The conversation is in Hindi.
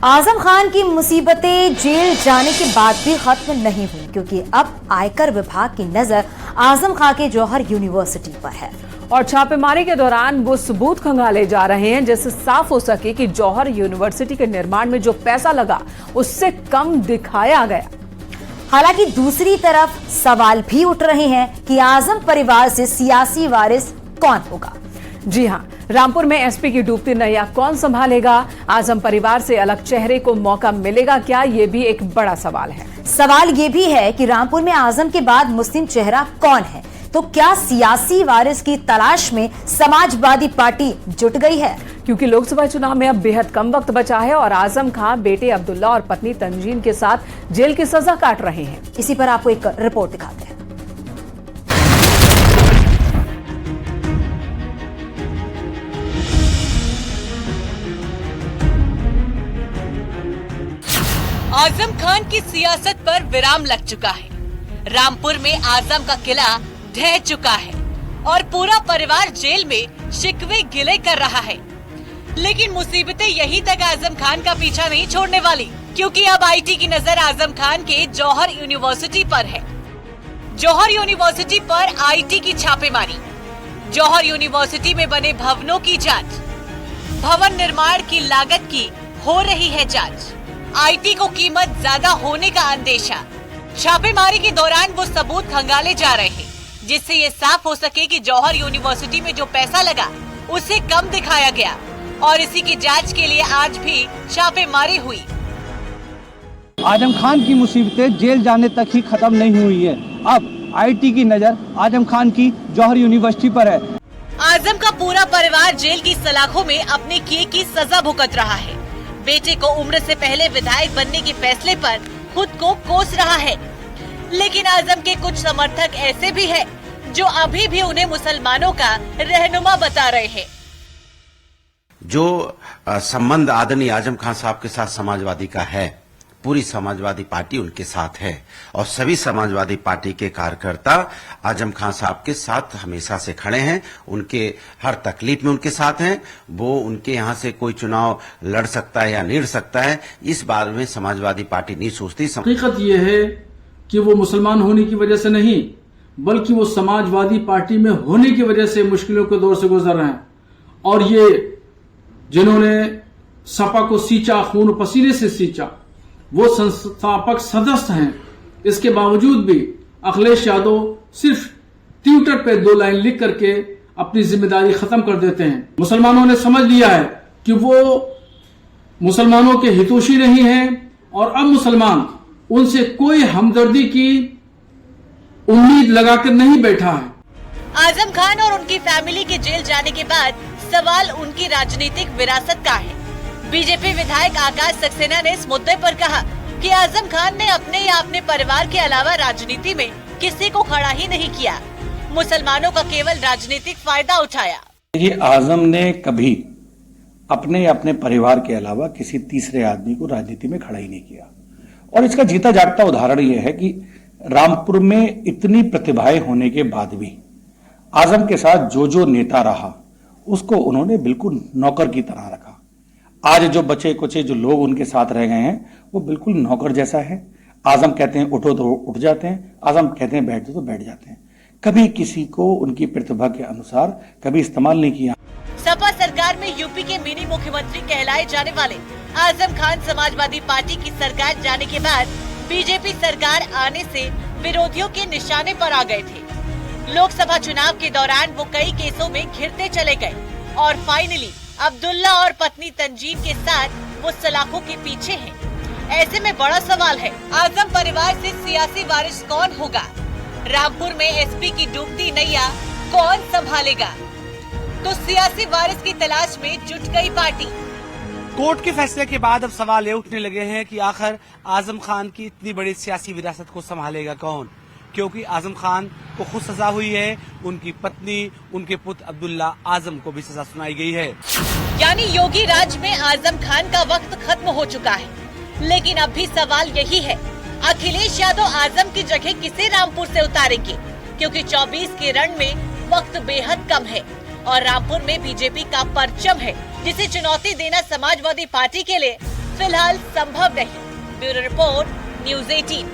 आजम खान की मुसीबतें जेल जाने के बाद भी खत्म नहीं हुई, क्योंकि अब आयकर विभाग की नजर आजम खान के जौहर यूनिवर्सिटी पर है और छापेमारी के दौरान वो सबूत खंगाले जा रहे हैं जिससे साफ हो सके कि जौहर यूनिवर्सिटी के निर्माण में जो पैसा लगा उससे कम दिखाया गया। हालांकि दूसरी तरफ सवाल भी उठ रहे हैं कि आजम परिवार से सियासी वारिस कौन होगा। जी हां, रामपुर में एसपी की डूबती नैया कौन संभालेगा? आजम परिवार से अलग चेहरे को मौका मिलेगा क्या? ये भी एक बड़ा सवाल है। सवाल ये भी है कि रामपुर में आजम के बाद मुस्लिम चेहरा कौन है? तो क्या सियासी वारिस की तलाश में समाजवादी पार्टी जुट गई है? क्योंकि लोकसभा चुनाव में अब बेहद कम वक्त बचा है और आजम खान बेटे अब्दुल्ला और पत्नी तंजीन के साथ जेल की सजा काट रहे हैं। इसी पर आपको एक रिपोर्ट दिखाते हैं। आजम खान की सियासत पर विराम लग चुका है। रामपुर में आजम का किला ढह चुका है और पूरा परिवार जेल में शिकवे गिले कर रहा है। लेकिन मुसीबतें यहीं तक आजम खान का पीछा नहीं छोड़ने वाली, क्योंकि अब आईटी की नजर आजम खान के जौहर यूनिवर्सिटी पर है। जौहर यूनिवर्सिटी पर आईटी की छापेमारी, जौहर यूनिवर्सिटी में बने भवनों की जांच, भवन निर्माण की लागत की हो रही है जांच, आईटी को कीमत ज्यादा होने का अंदेशा। छापेमारी के दौरान वो सबूत खंगाले जा रहे हैं जिससे ये साफ हो सके कि जौहर यूनिवर्सिटी में जो पैसा लगा उसे कम दिखाया गया और इसी की जांच के लिए आज भी छापेमारी हुई। आजम खान की मुसीबतें जेल जाने तक ही खत्म नहीं हुई है। अब आईटी की नजर आजम खान की जौहर यूनिवर्सिटी पर है। आजम का पूरा परिवार जेल की सलाखों में अपने किए की सजा भुगत रहा है। बेटे को उम्र से पहले विधायक बनने के फैसले पर खुद को कोस रहा है, लेकिन आजम के कुछ समर्थक ऐसे भी हैं जो अभी भी उन्हें मुसलमानों का रहनुमा बता रहे हैं। जो संबंध आदरणीय आजम खान साहब के साथ समाजवादी का है, पूरी समाजवादी पार्टी उनके साथ है और सभी समाजवादी पार्टी के कार्यकर्ता आजम खान साहब के साथ हमेशा से खड़े हैं। उनके हर तकलीफ में उनके साथ हैं। वो उनके यहाँ से कोई चुनाव लड़ सकता है या नहीं लड़ सकता है, इस बारे में समाजवादी पार्टी नहीं सोचती। हकीकत ये है कि वो मुसलमान होने की वजह से नहीं, बल्कि वो समाजवादी पार्टी में होने की वजह से मुश्किलों के दौर से गुजर रहे हैं। और ये जिन्होंने सपा को सींचा, खून पसीने से सींचा, वो संस्थापक सदस्य हैं। इसके बावजूद भी अखिलेश यादव सिर्फ ट्विटर पे 2 लाइन लिख करके अपनी जिम्मेदारी खत्म कर देते हैं। मुसलमानों ने समझ लिया है कि वो मुसलमानों के हितैषी नहीं हैं और अब मुसलमान उनसे कोई हमदर्दी की उम्मीद लगाकर नहीं बैठा है। आजम खान और उनकी फैमिली के जेल जाने के बाद सवाल उनकी राजनीतिक विरासत का है। बीजेपी विधायक आकाश सक्सेना ने इस मुद्दे पर कहा कि आजम खान ने अपने या अपने परिवार के अलावा राजनीति में किसी को खड़ा ही नहीं किया, मुसलमानों का केवल राजनीतिक फायदा उठाया। देखिए, आजम ने कभी अपने या अपने परिवार के अलावा किसी तीसरे आदमी को राजनीति में खड़ा ही नहीं किया और इसका जीता जागता उदाहरण यह है कि रामपुर में इतनी प्रतिभाएं होने के बाद भी आजम के साथ जो नेता रहा उसको उन्होंने बिल्कुल नौकर की तरह रखा। आज जो बचे कुचे जो लोग उनके साथ रह गए हैं वो बिल्कुल नौकर जैसा है। आजम कहते हैं उठो तो उठ जाते हैं, आजम कहते हैं बैठ जाओ तो बैठ जाते हैं। कभी किसी को उनकी प्रतिभा के अनुसार कभी इस्तेमाल नहीं किया। सपा सरकार में यूपी के मिनी मुख्यमंत्री कहलाए जाने वाले आजम खान समाजवादी पार्टी की सरकार जाने के बाद बीजेपी सरकार आने से विरोधियों के निशाने पर आ गए थे। लोकसभा चुनाव के दौरान वो कई केसों में घिरते चले गए और फाइनली अब्दुल्ला और पत्नी तंजीन के साथ वो सलाखों के पीछे हैं। ऐसे में बड़ा सवाल है, आजम परिवार से सियासी वारिस कौन होगा? रामपुर में एसपी की डूबती नैया कौन संभालेगा? तो सियासी वारिस की तलाश में जुट गई पार्टी। कोर्ट के फैसले के बाद अब सवाल ये उठने लगे हैं कि आखिर आजम खान की इतनी बड़ी सियासी विरासत को संभालेगा कौन? क्योंकि आजम खान को खुद सजा हुई है, उनकी पत्नी, उनके पुत्र अब्दुल्ला आजम को भी सजा सुनाई गई है। यानी योगी राज में आजम खान का वक्त खत्म हो चुका है। लेकिन अब भी सवाल यही है, अखिलेश यादव आजम की जगह किसे रामपुर से उतारेंगे? क्योंकि 24 के रण में वक्त बेहद कम है और रामपुर में बीजेपी का परचम है, जिसे चुनौती देना समाजवादी पार्टी के लिए फिलहाल संभव नहीं। Bureau report, news 18।